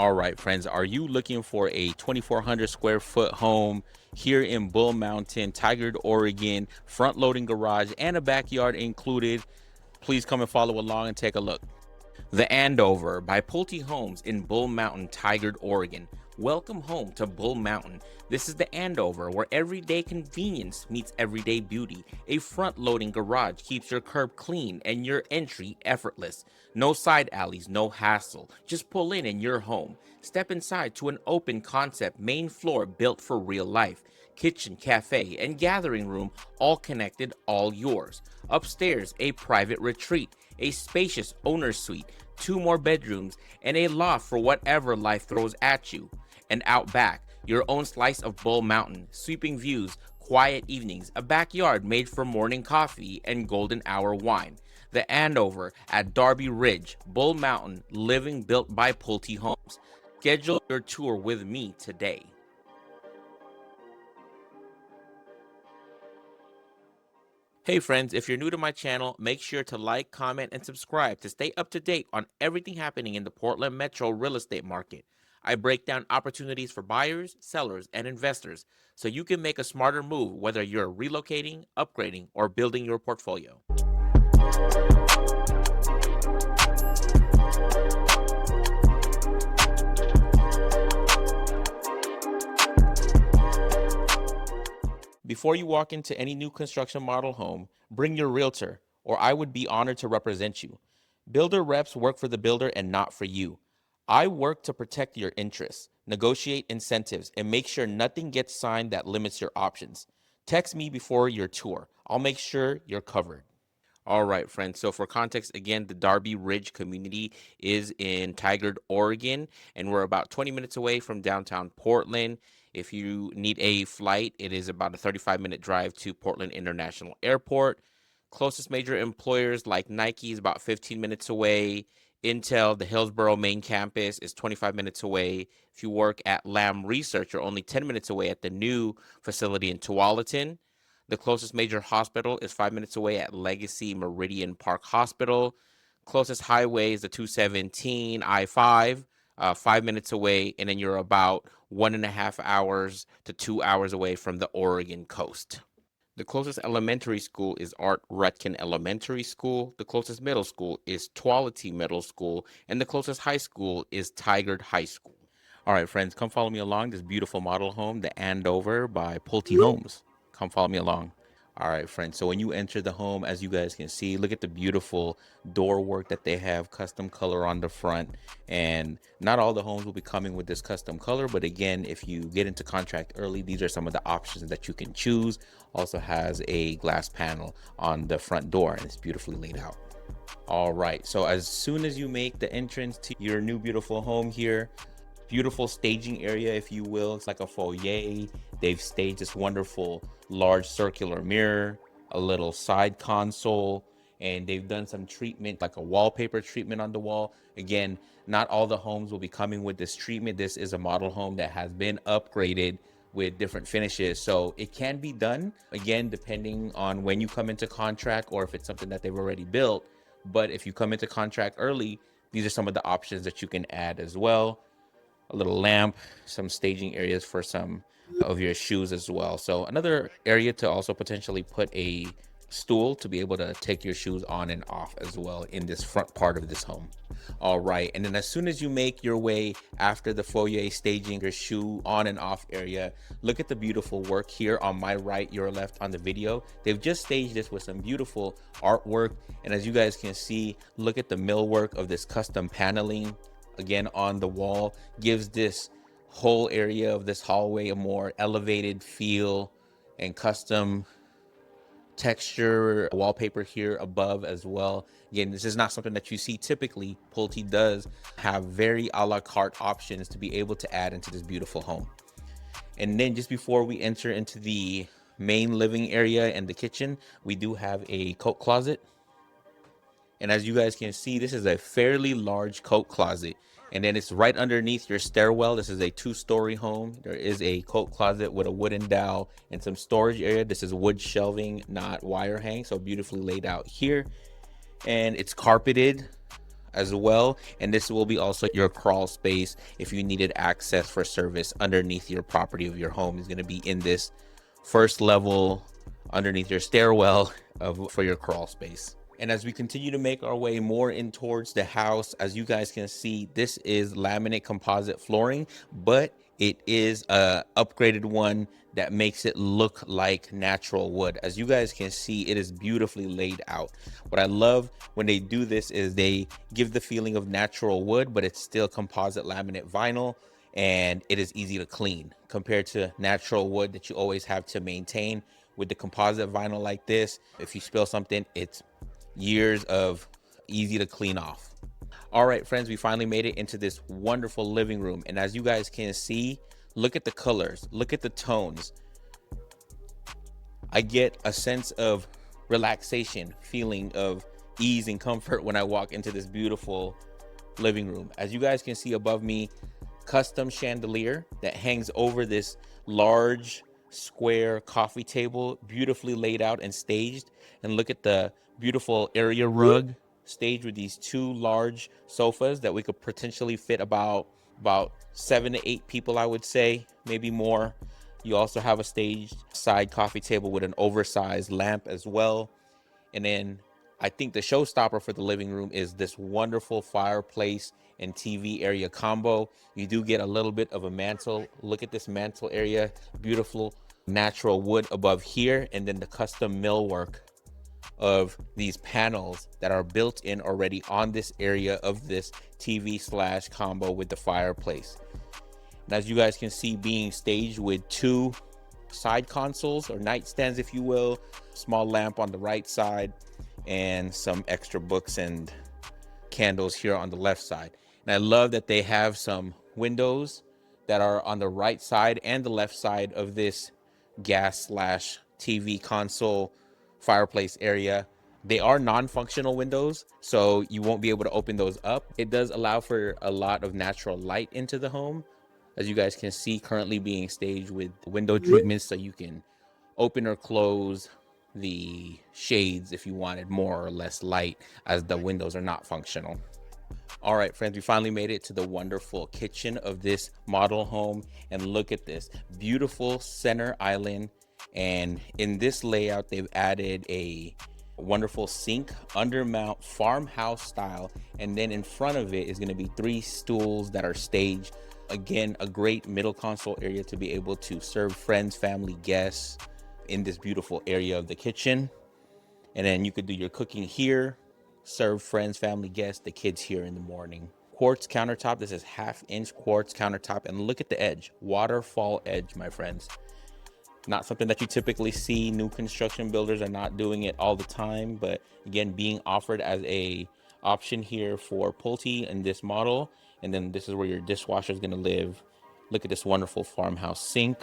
All right, friends, are you looking for a 2,400 square foot home here in Bull Mountain, Tigard, Oregon, front loading garage and a backyard included? Please come and follow along and take a look. The Andover by Pulte Homes in Bull Mountain, Tigard, Oregon. Welcome home to Bull Mountain. This is the Andover, where everyday convenience meets everyday beauty. A front-loading garage keeps your curb clean and your entry effortless. No side alleys, no hassle. Just pull in and you're home. Step inside to an open concept main floor built for real life. Kitchen, cafe, and gathering room, all connected, all yours. Upstairs, a private retreat, a spacious owner's suite, 2 more bedrooms, and a loft for whatever life throws at you. And out back, your own slice of Bull Mountain, sweeping views, quiet evenings, a backyard made for morning coffee and golden hour wine. The Andover at Darby Ridge, Bull Mountain, living built by Pulte Homes. Schedule your tour with me today. Hey friends, if you're new to my channel, make sure to like, comment, and subscribe to stay up to date on everything happening in the Portland metro real estate market. I break down opportunities for buyers, sellers, and investors so you can make a smarter move whether you're relocating, upgrading, or building your portfolio. Before you walk into any new construction model home, bring your realtor, or I would be honored to represent you. Builder reps work for the builder and not for you. I work to protect your interests, negotiate incentives, and make sure nothing gets signed that limits your options. Text me before your tour. I'll make sure you're covered. All right, friends. So for context, again, the Darby Ridge community is in Tigard, Oregon, and we're about 20 minutes away from downtown Portland. If you need a flight, it is about a 35-minute drive to Portland International Airport. Closest major employers like Nike is about 15 minutes away. Intel, the Hillsborough main campus, is 25 minutes away. If you work at Lam Research, you're only 10 minutes away at the new facility in Tualatin. The closest major hospital is 5 minutes away at Legacy Meridian Park Hospital. Closest highway is the 217 I-5, 5 minutes away, and then you're about 1.5 hours to 2 hours away from the Oregon coast. The closest elementary school is Art Rutkin Elementary School. The closest middle school is Tualatin Middle School, and the closest high school is Tigard High School. All right, friends, come follow me along this beautiful model home, the Andover by Pulte Homes. Come follow me along. All right, friends. So when you enter the home, as you guys can see, look at the beautiful door work that they have, custom color on the front. And not all the homes will be coming with this custom color, but again, if you get into contract early, these are some of the options that you can choose. Also has a glass panel on the front door, and it's beautifully laid out. All right, so as soon as you make the entrance to your new beautiful home here, beautiful staging area, if you will. It's like a foyer. They've staged this wonderful large circular mirror, a little side console, and they've done some treatment, like a wallpaper treatment on the wall. Again, not all the homes will be coming with this treatment. This is a model home that has been upgraded with different finishes, so it can be done, again, depending on when you come into contract or if it's something that they've already built. But if you come into contract early, these are some of the options that you can add as well. A little lamp, some staging areas for some of your shoes as well. So another area to also potentially put a stool to be able to take your shoes on and off as well in this front part of this home. All right, and then as soon as you make your way after the foyer staging your shoe on and off area, look at the beautiful work here on my right, your left on the video. They've just staged this with some beautiful artwork, and as you guys can see, look at the millwork of this custom paneling. Again, on the wall, gives this whole area of this hallway a more elevated feel, and custom texture wallpaper here above as well. Again, this is not something that you see typically. Pulte does have very a la carte options to be able to add into this beautiful home. And then just before we enter into the main living area and the kitchen, we do have a coat closet. And as you guys can see, this is a fairly large coat closet. And then it's right underneath your stairwell. This is a 2-story home. There is a coat closet with a wooden dowel and some storage area. This is wood shelving, not wire hang. So beautifully laid out here. And it's carpeted. as well. And this will be also your crawl space if you needed access for service underneath your property of your home. Is going to be in this first level underneath your stairwell for your crawl space. And as we continue to make our way more in towards the house, as you guys can see, this is laminate composite flooring, but it is a upgraded one that makes it look like natural wood. As you guys can see, it is beautifully laid out. What I love when they do this is they give the feeling of natural wood, but it's still composite laminate vinyl, and it is easy to clean compared to natural wood that you always have to maintain. With the composite vinyl like this, if you spill something, it's years of easy to clean off. All right, friends, we finally made it into this wonderful living room. And as you guys can see, look at the colors, look at the tones. I get a sense of relaxation, feeling of ease and comfort when I walk into this beautiful living room. As you guys can see above me, custom chandelier that hangs over this large square coffee table, beautifully laid out and staged. And look at the beautiful area rug staged with these two large sofas that we could potentially fit about 7 to 8 people, I would say, maybe more. You also have a staged side coffee table with an oversized lamp as well. And then I think the showstopper for the living room is this wonderful fireplace and TV area combo. You do get a little bit of a mantle. Look at this mantle area, beautiful natural wood above here, and then the custom millwork of these panels that are built in already on this area of this TV / combo with the fireplace. And as you guys can see, being staged with 2 side consoles or nightstands, if you will, small lamp on the right side, and some extra books and candles here on the left side. And I love that they have some windows that are on the right side and the left side of this gas / TV console fireplace area. They are non-functional windows, so you won't be able to open those up. It does allow for a lot of natural light into the home, as you guys can see, currently being staged with window treatments, so you can open or close the shades if you wanted more or less light, as the windows are not functional. All right, friends, we finally made it to the wonderful kitchen of this model home. And look at this beautiful center island. And in this layout, they've added a wonderful sink, undermount, farmhouse style. And then in front of it is going to be 3 stools that are staged. Again, a great middle console area to be able to serve friends, family, guests in this beautiful area of the kitchen. And then you could do your cooking here, serve friends, family, guests, the kids here in the morning. Quartz countertop. This is 1/2-inch quartz countertop. And look at the edge, waterfall edge, my friends. Not something that you typically see. New construction builders are not doing it all the time, but again, being offered as a option here for Pulte in this model. And then this is where your dishwasher is going to live. Look at this wonderful farmhouse sink.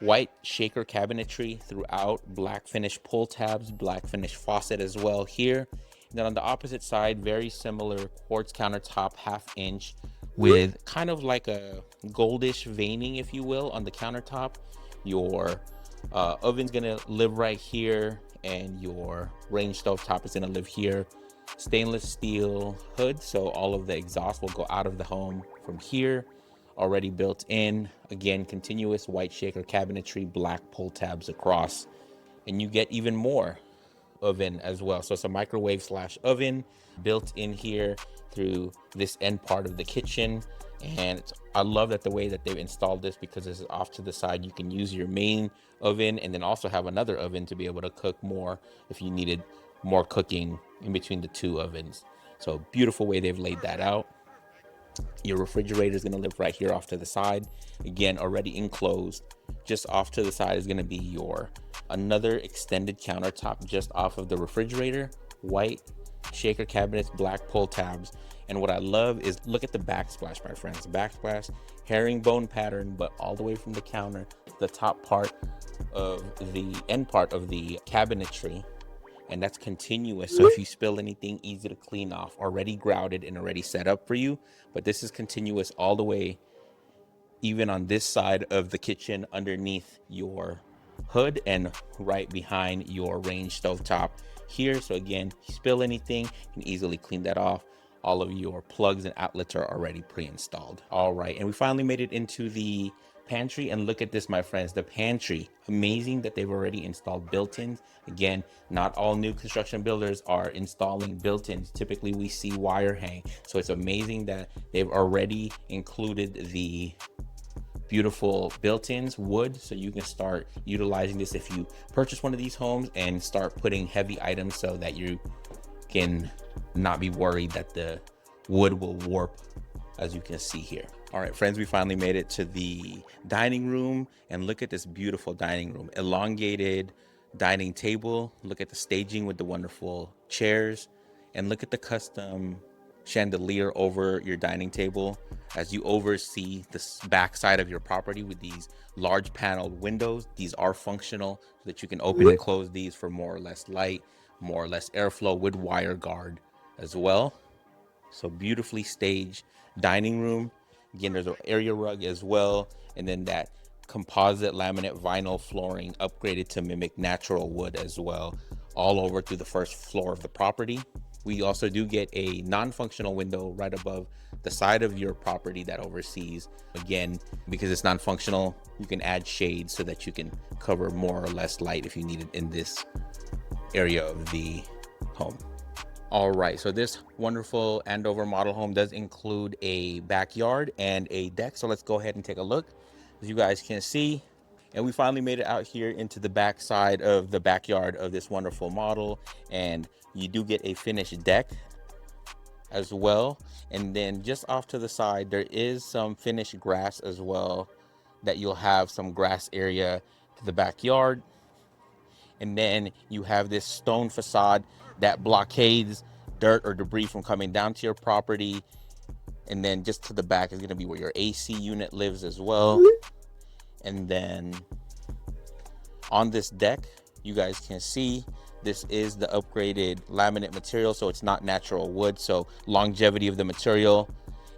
White shaker cabinetry throughout, black finish pull tabs, black finish faucet as well here. And then on the opposite side, very similar quartz countertop, 1/2-inch, with kind of like a goldish veining, if you will, on the countertop. Your oven's gonna live right here, and your range stove top is gonna live here. Stainless steel hood, so all of the exhaust will go out of the home from here. Already built in. Again, continuous white shaker cabinetry, black pull tabs across, and you get even more oven as well. So it's a microwave / oven built in here through this end part of the kitchen. And I love that the way that they've installed this, because this is off to the side. You can use your main oven and then also have another oven to be able to cook more if you needed more cooking in between the 2 ovens. So beautiful way they've laid that out. Your refrigerator is going to live right here off to the side. Again, already enclosed. Just off to the side is going to be your another extended countertop just off of the refrigerator. White shaker cabinets, black pull tabs. And what I love is, look at the backsplash, my friends. Backsplash, herringbone pattern, but all the way from the counter to the top part of the end part of the cabinetry. And that's continuous. So if you spill anything, easy to clean off, already grouted and already set up for you. But this is continuous all the way, even on this side of the kitchen underneath your hood and right behind your range stovetop here. So again, if you spill anything, you can easily clean that off. All of your plugs and outlets are already pre-installed. All right, and we finally made it into the pantry, and look at this, my friends. The pantry, amazing that they've already installed built-ins. Again, not all new construction builders are installing built-ins. Typically we see wire hang, so it's amazing that they've already included the beautiful built-ins wood, so you can start utilizing this if you purchase one of these homes and start putting heavy items so that you can not be worried that the wood will warp, as you can see here. All right, friends, we finally made it to the dining room, and look at this beautiful dining room. Elongated dining table. Look at the staging with the wonderful chairs, and look at the custom chandelier over your dining table as you oversee the back side of your property with these large paneled windows. These are functional so that you can open and close these for more or less light, more or less airflow, with wire guard as well. So beautifully staged dining room. Again, there's an area rug as well, and then that composite laminate vinyl flooring upgraded to mimic natural wood as well, all over through the first floor of the property. We also do get a non-functional window right above the side of your property that oversees. Again, because it's non-functional, you can add shades so that you can cover more or less light if you need it in this area of the home. All right, so this wonderful Andover model home does include a backyard and a deck. So let's go ahead and take a look. As you guys can see, and we finally made it out here into the back side of the backyard of this wonderful model. And you do get a finished deck as well. And then just off to the side, there is some finished grass as well, that you'll have some grass area to the backyard. And then you have this stone facade that blockades dirt or debris from coming down to your property. And then just to the back is going to be where your AC unit lives as well. And then on this deck, you guys can see this is the upgraded laminate material, so it's not natural wood, so longevity of the material.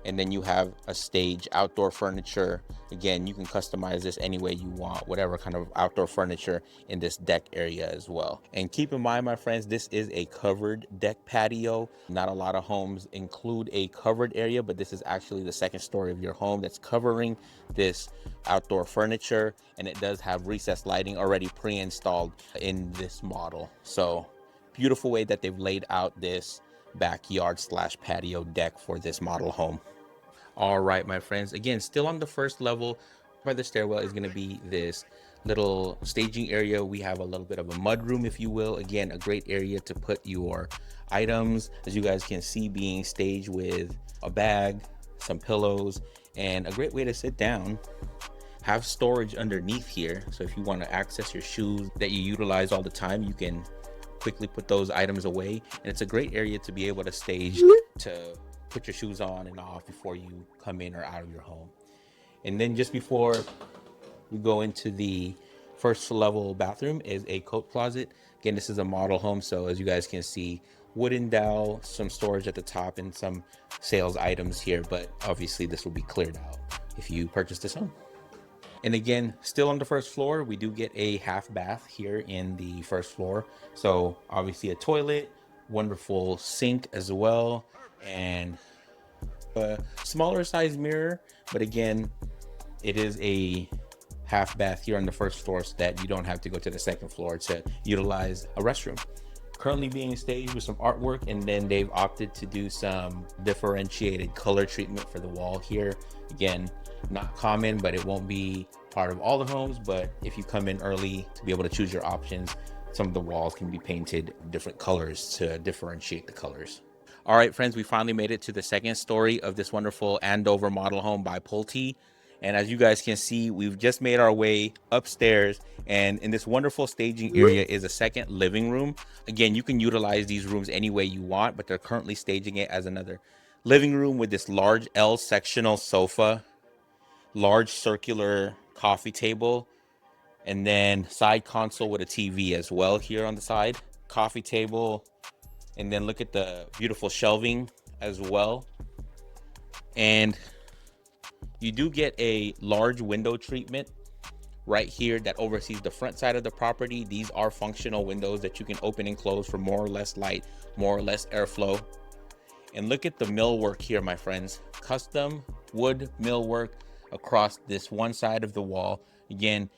And then you have a stage, outdoor furniture. Again, you can customize this any way you want, whatever kind of outdoor furniture in this deck area as well. And keep in mind, my friends, this is a covered deck patio. Not a lot of homes include a covered area, but this is actually the second story of your home that's covering this outdoor furniture. And it does have recessed lighting already pre-installed in this model. So beautiful way that they've laid out this backyard slash patio deck for this model home. All right, my friends, again, still on the first level by the stairwell is going to be this little staging area. We have a little bit of a mudroom, if you will. Again, a great area to put your items, as you guys can see, being staged with a bag, some pillows, and a great way to sit down. Have storage underneath here, so if you want to access your shoes that you utilize all the time, you can quickly put those items away. And it's a great area to be able to stage, to put your shoes on and off before you come in or out of your home. And then just before we go into the first level bathroom is a coat closet. Again, this is a model home, so as you guys can see, wooden dowel, some storage at the top, and some sales items here, but obviously this will be cleared out if you purchase this home. And again, still on the first floor, we do get a half bath here in the first floor. So obviously a toilet, wonderful sink as well, and a smaller size mirror. But again, it is a half bath here on the first floor so that you don't have to go to the second floor to utilize a restroom. Currently being staged with some artwork, and then they've opted to do some differentiated color treatment for the wall here. Again, not common, but it won't be part of all the homes. But if you come in early to be able to choose your options, some of the walls can be painted different colors to differentiate the colors. All right, friends, we finally made it to the second story of this wonderful Andover model home by Pulte. And as you guys can see, we've just made our way upstairs, and in this wonderful staging area is a second living room. Again, you can utilize these rooms any way you want, but they're currently staging it as another living room with this large L sectional sofa, large circular coffee table, and then side console with a TV as well here on the side. Coffee table, and then look at the beautiful shelving as well. And you do get a large window treatment right here that oversees the front side of the property. These are functional windows that you can open and close for more or less light, more or less airflow. And look at the millwork here, my friends. Custom wood millwork across this one side of the wall. Again,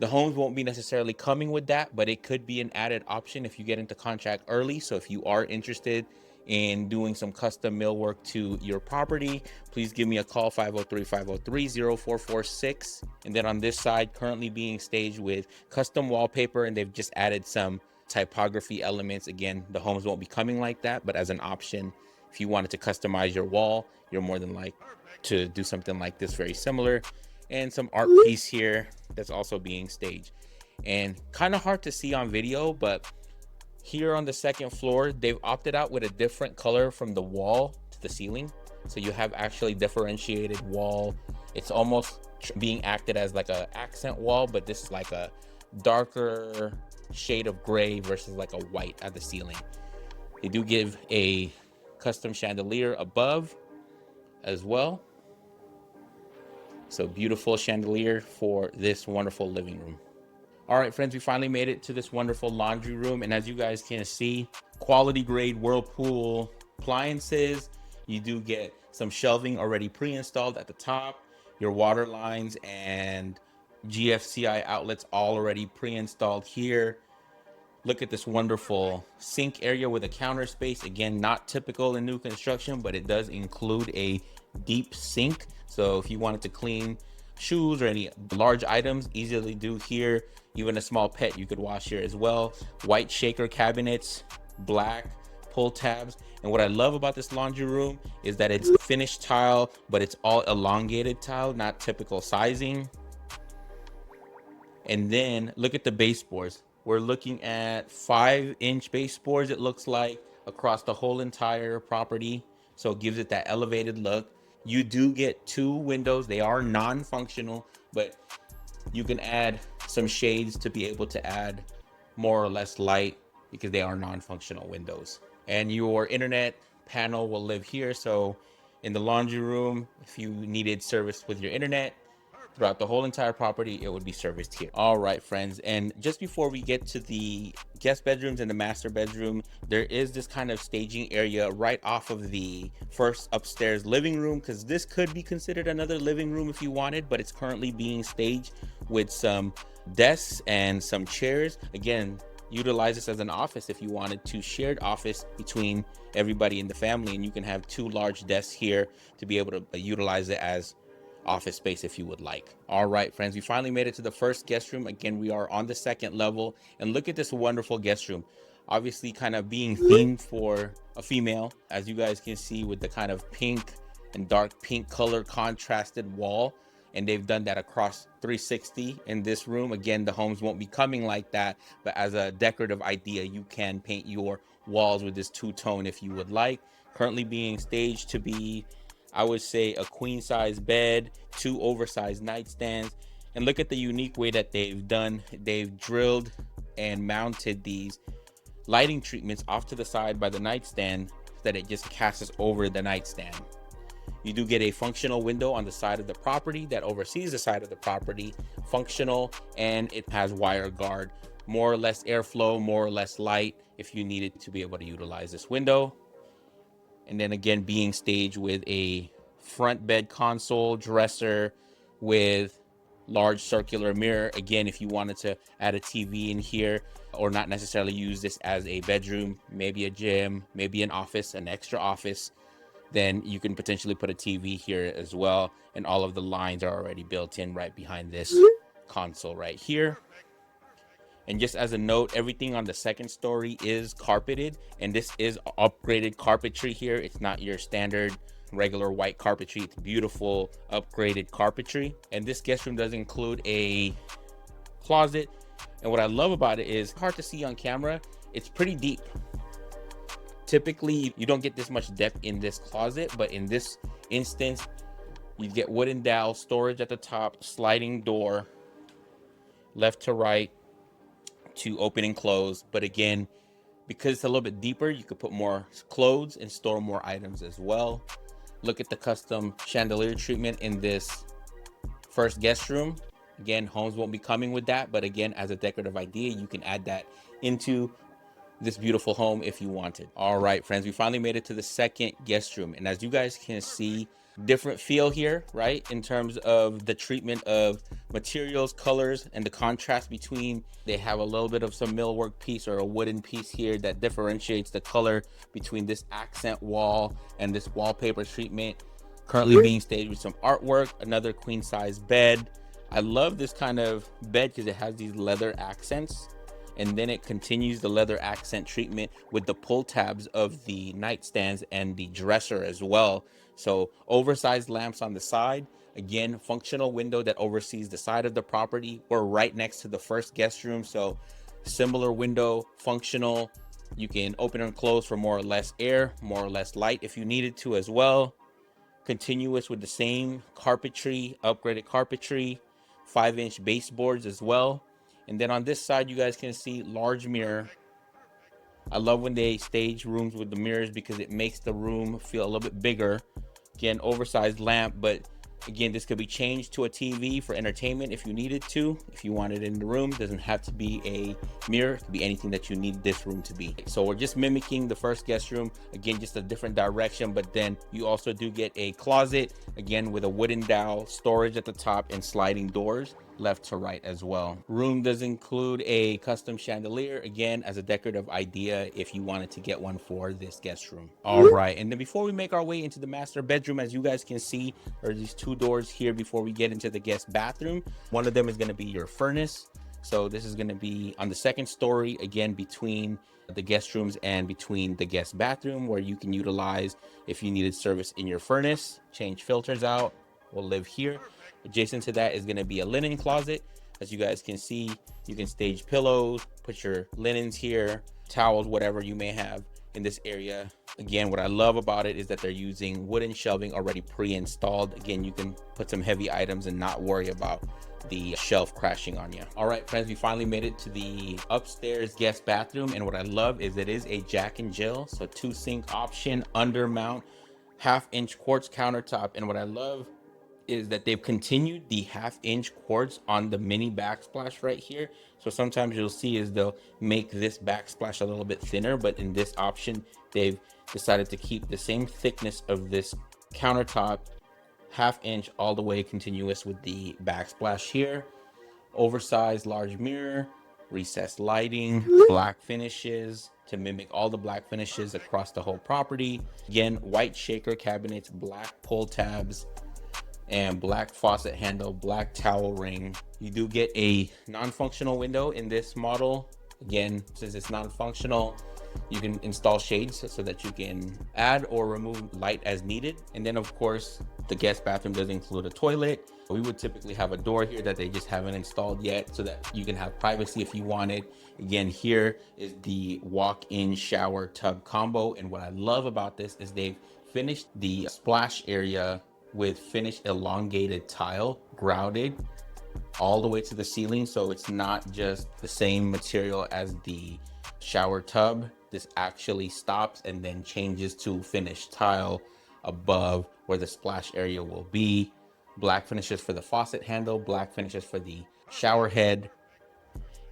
the homes won't be necessarily coming with that, but it could be an added option if you get into contract early. So if you are interested in doing some custom millwork to your property, please give me a call, 503-503-0446. And then on this side, currently being staged with custom wallpaper, and they've just added some typography elements. Again, the homes won't be coming like that, but as an option, if you wanted to customize your wall, you're more than likely to do something like this, very similar. And some art piece here that's also being staged, and kind of hard to see on video, but here on the second floor, they've opted out with a different color from the wall to the ceiling. So you have actually differentiated wall. It's almost being acted as like a accent wall, but this is like a darker shade of gray versus like a white at the ceiling. They do give a custom chandelier above as well. So beautiful chandelier for this wonderful living room. All right, friends, we finally made it to this wonderful laundry room. And as you guys can see, quality grade Whirlpool appliances. You do get some shelving already pre-installed at the top, your water lines and GFCI outlets all already pre-installed here. Look at this wonderful sink area with a counter space. Again, not typical in new construction, but it does include a deep sink. So if you wanted to clean shoes or any large items, easily do here. Even a small pet you could wash here as well. White shaker cabinets, black pull tabs. And what I love about this laundry room is that it's finished tile, but it's all elongated tile, not typical sizing. And then look at the baseboards. We're looking at 5-inch baseboards, it looks like, across the whole entire property. So it gives it that elevated look. You do get 2 windows. They are non-functional, but you can add some shades to be able to add more or less light because they are non-functional windows. And your internet panel will live here. So in the laundry room, if you needed service with your internet, throughout the whole entire property, it would be serviced here. All right, friends. And just before we get to the guest bedrooms and the master bedroom, there is this kind of staging area right off of the first upstairs living room, because this could be considered another living room if you wanted, but it's currently being staged with some desks and some chairs. Again, utilize this as an office if you wanted to shared office between everybody in the family, and you can have 2 large desks here to be able to utilize it as office space if you would like. All right, friends, we finally made it to the first guest room. Again, we are on the second level, and look at this wonderful guest room. Obviously kind of being themed for a female, as you guys can see, with the kind of pink and dark pink color contrasted wall. And they've done that across 360 in this room. Again, the homes won't be coming like that, but as a decorative idea, you can paint your walls with this 2-tone if you would like. Currently being staged to be, I would say, a queen size bed, 2 oversized nightstands. And look at the unique way that they've drilled and mounted these lighting treatments off to the side by the nightstand so that it just casts over the nightstand. You do get a functional window on the side of the property that oversees the side of the property, functional, and it has wire guard, more or less airflow, more or less light if you needed to be able to utilize this window. And then again, being staged with a front bed console, dresser with large circular mirror. Again, if you wanted to add a TV in here, or not necessarily use this as a bedroom, maybe a gym, maybe an office, an extra office, then you can potentially put a TV here as well. And all of the lines are already built in right behind this console right here. And just as a note, everything on the second story is carpeted, and this is upgraded carpentry here. It's not your standard regular white carpentry. It's beautiful upgraded carpentry. And this guest room does include a closet. And what I love about it is, hard to see on camera, it's pretty deep. Typically, you don't get this much depth in this closet, but in this instance, you get wooden dowel, storage at the top, sliding door, left to right to open and close. But again, because it's a little bit deeper, you could put more clothes and store more items as well. Look at the custom chandelier treatment in this first guest room. Again, homes won't be coming with that, but again, as a decorative idea, you can add that into this beautiful home if you wanted. All right, friends, we finally made it to the second guest room. And as you guys can see, different feel here, right? In terms of the treatment of materials, colors, and the contrast between. They have a little bit of some millwork piece or a wooden piece here that differentiates the color between this accent wall and this wallpaper treatment. Currently being staged with some artwork, another queen size bed. I love this kind of bed because it has these leather accents, and then it continues the leather accent treatment with the pull tabs of the nightstands and the dresser as well. So oversized lamps on the side. Again, functional window that oversees the side of the property. We're right next to the first guest room, so similar window, functional. You can open and close for more or less air, more or less light if you needed to as well. Continuous with the same carpentry, upgraded carpentry, 5-inch baseboards as well. And then on this side, you guys can see large mirror. I love when they stage rooms with the mirrors because it makes the room feel a little bit bigger. Again, oversized lamp, but again, this could be changed to a TV for entertainment if you needed to. If you want it in the room, it doesn't have to be a mirror. It could be anything that you need this room to be. So we're just mimicking the first guest room. Again, just a different direction, but then you also do get a closet, again, with a wooden dowel, storage at the top, and sliding doors left to right as well. Room does include a custom chandelier, again, as a decorative idea if you wanted to get one for this guest room. All right, and then before we make our way into the master bedroom, as you guys can see, there are these two doors here before we get into the guest bathroom. One of them is going to be your furnace. So this is going to be on the second story, again, between the guest rooms and between the guest bathroom, where you can utilize if you needed service in your furnace, change filters out, will live here. Adjacent to that is going to be a linen closet. As you guys can see, you can stage pillows, put your linens here, towels, whatever you may have in this area. Again, what I love about it is that they're using wooden shelving already pre-installed. Again, you can put some heavy items and not worry about the shelf crashing on you. All right, friends, we finally made it to the upstairs guest bathroom. And what I love is it is a Jack and Jill. So 2 sink option, under mount, 1/2-inch quartz countertop. And what I love is that they've continued the 1/2-inch quartz on the mini backsplash right here. So sometimes you'll see is they'll make this backsplash a little bit thinner, but in this option, they've decided to keep the same thickness of this countertop, 1/2-inch all the way continuous with the backsplash here. Oversized large mirror, recessed lighting, black finishes to mimic all the black finishes across the whole property. Again, white shaker cabinets, black pull tabs, and black faucet handle, black towel ring. You do get a non-functional window in this model. Again, since it's non-functional, you can install shades so that you can add or remove light as needed. And then of course, the guest bathroom does include a toilet. We would typically have a door here that they just haven't installed yet so that you can have privacy if you wanted. Again, here is the walk-in shower tub combo. And what I love about this is they've finished the splash area with finished elongated tile, grouted all the way to the ceiling. So it's not just the same material as the shower tub. This actually stops and then changes to finished tile above where the splash area will be. Black finishes for the faucet handle, black finishes for the shower head.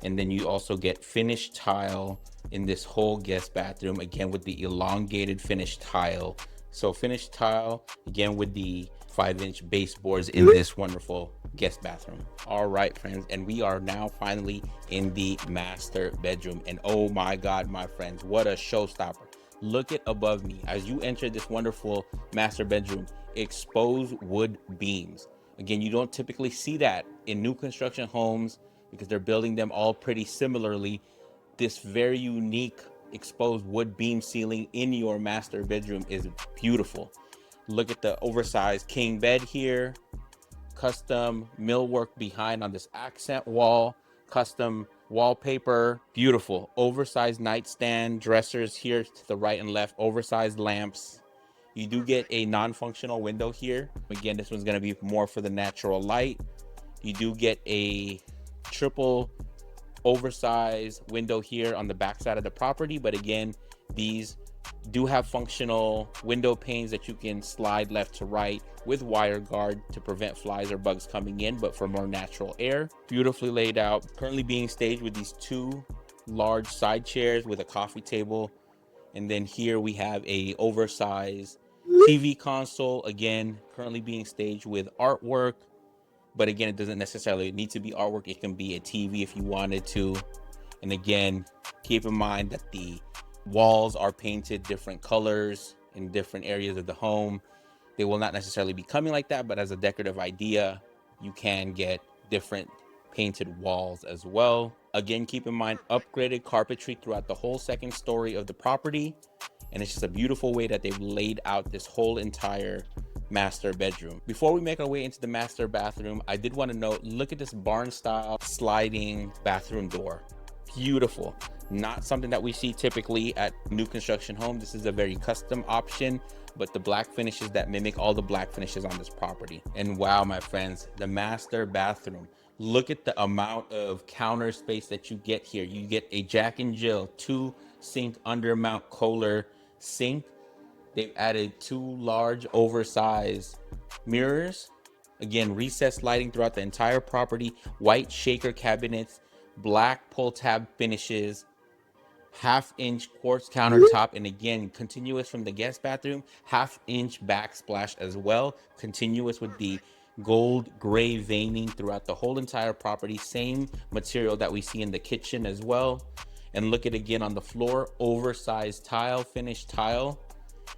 And then you also get finished tile in this whole guest bathroom, again with the elongated finished tile. So finished tile, again with the 5-inch baseboards in this wonderful guest bathroom. All right, friends, and we are now finally in the master bedroom. And oh my God, my friends, what a showstopper. Look at above me. As you enter this wonderful master bedroom, exposed wood beams. Again, you don't typically see that in new construction homes because they're building them all pretty similarly. This very unique exposed wood beam ceiling in your master bedroom is beautiful. Look at the oversized king bed here, custom millwork behind on this accent wall, custom wallpaper, beautiful. Oversized nightstand, dressers here to the right and left, oversized lamps. You do get a non-functional window here. Again, this one's gonna be more for the natural light. You do get a triple oversized window here on the back side of the property, but again, these Do have functional window panes that you can slide left to right with wire guard to prevent flies or bugs coming in, but for more natural air. Beautifully laid out. Currently being staged with these 2 large side chairs with a coffee table. And then here we have a oversized TV console, again, currently being staged with artwork. But again, it doesn't necessarily need to be artwork. It can be a TV if you wanted to. And again, keep in mind that the walls are painted different colors in different areas of the home. They will not necessarily be coming like that, but as a decorative idea, you can get different painted walls as well. Again, keep in mind upgraded carpentry throughout the whole second story of the property. And it's just a beautiful way that they've laid out this whole entire master bedroom. Before we make our way into the master bathroom, I did want to note, look at this barn style sliding bathroom door. Beautiful. Not something that we see typically at new construction home. This is a very custom option, but the black finishes that mimic all the black finishes on this property. And wow, my friends, the master bathroom. Look at the amount of counter space that you get here. You get a Jack and Jill 2 sink undermount Kohler sink. They've added 2 large oversized mirrors. Again, recessed lighting throughout the entire property. White shaker cabinets, black pull tab finishes, 1/2-inch quartz countertop, and again, continuous from the guest bathroom, 1/2-inch backsplash as well, continuous with the gold gray veining throughout the whole entire property. Same material that we see in the kitchen as well. And look at again on the floor, oversized tile, finished tile.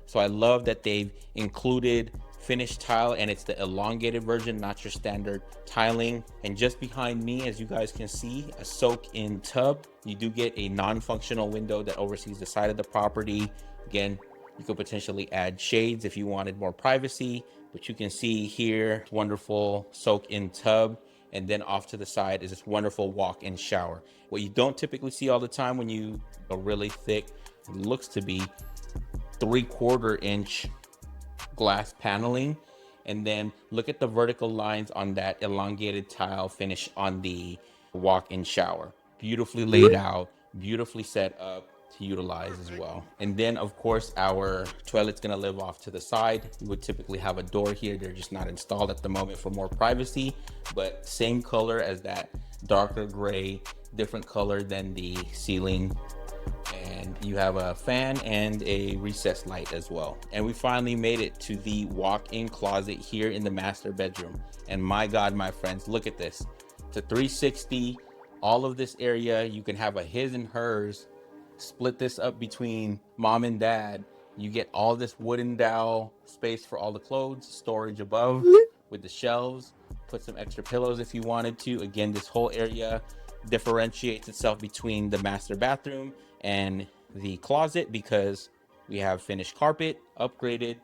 So I love that they've included finished tile, and it's the elongated version, not your standard tiling. And just behind me, as you guys can see, a soak-in tub. You do get a non-functional window that oversees the side of the property. Again, you could potentially add shades if you wanted more privacy, but you can see here, wonderful soak-in tub. And then off to the side is this wonderful walk-in shower. What you don't typically see all the time when you a really thick, looks to be 3/4 inch glass paneling. And then look at the vertical lines on that elongated tile finish on the walk-in shower. Beautifully laid out, beautifully set up to utilize as well. And then of course our toilet's gonna live off to the side. You would typically have a door here. They're just not installed at the moment for more privacy, but same color as that darker gray, different color than the ceiling. And you have a fan and a recessed light as well. And we finally made it to the walk-in closet here in the master bedroom. And my God, my friends, look at this. It's a 360. All of this area, you can have a his and hers. Split this up between mom and dad. You get all this wooden dowel space for all the clothes, storage above with the shelves. Put some extra pillows if you wanted to. Again, this whole area differentiates itself between the master bathroom and the closet because we have finished carpet, upgraded,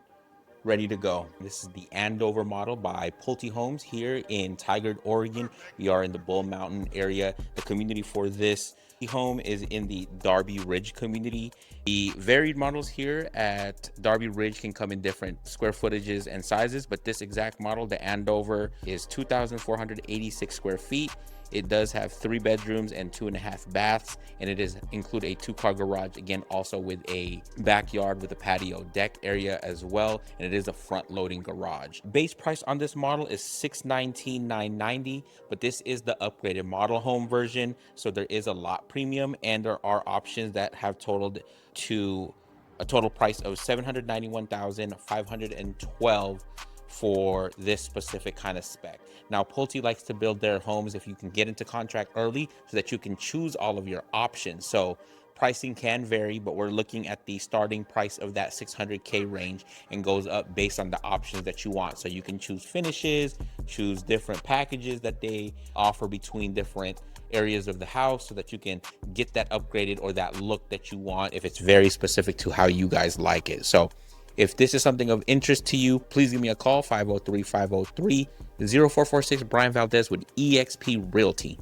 ready to go. This is the Andover model by Pulte Homes here in Tigard, Oregon. We are in the Bull Mountain area. The community for this home is in the Darby Ridge community. The varied models here at Darby Ridge can come in different square footages and sizes, but this exact model, the Andover, is 2,486 square feet. It does have 3 bedrooms and 2.5 baths, and it is include a 2-car garage, again, also with a backyard with a patio deck area as well, and it is a front-loading garage. Base price on this model is $619,990, but this is the upgraded model home version, so there is a lot premium, and there are options that have totaled to a total price of $791,512 for this specific kind of spec. Now, Pulte likes to build their homes if you can get into contract early so that you can choose all of your options. So pricing can vary, but we're looking at the starting price of that $600K range and goes up based on the options that you want. So you can choose finishes, choose different packages that they offer between different areas of the house so that you can get that upgraded or that look that you want if it's very specific to how you guys like it. So if this is something of interest to you, please give me a call, 503-503-0446. Brian Valdez with eXp Realty.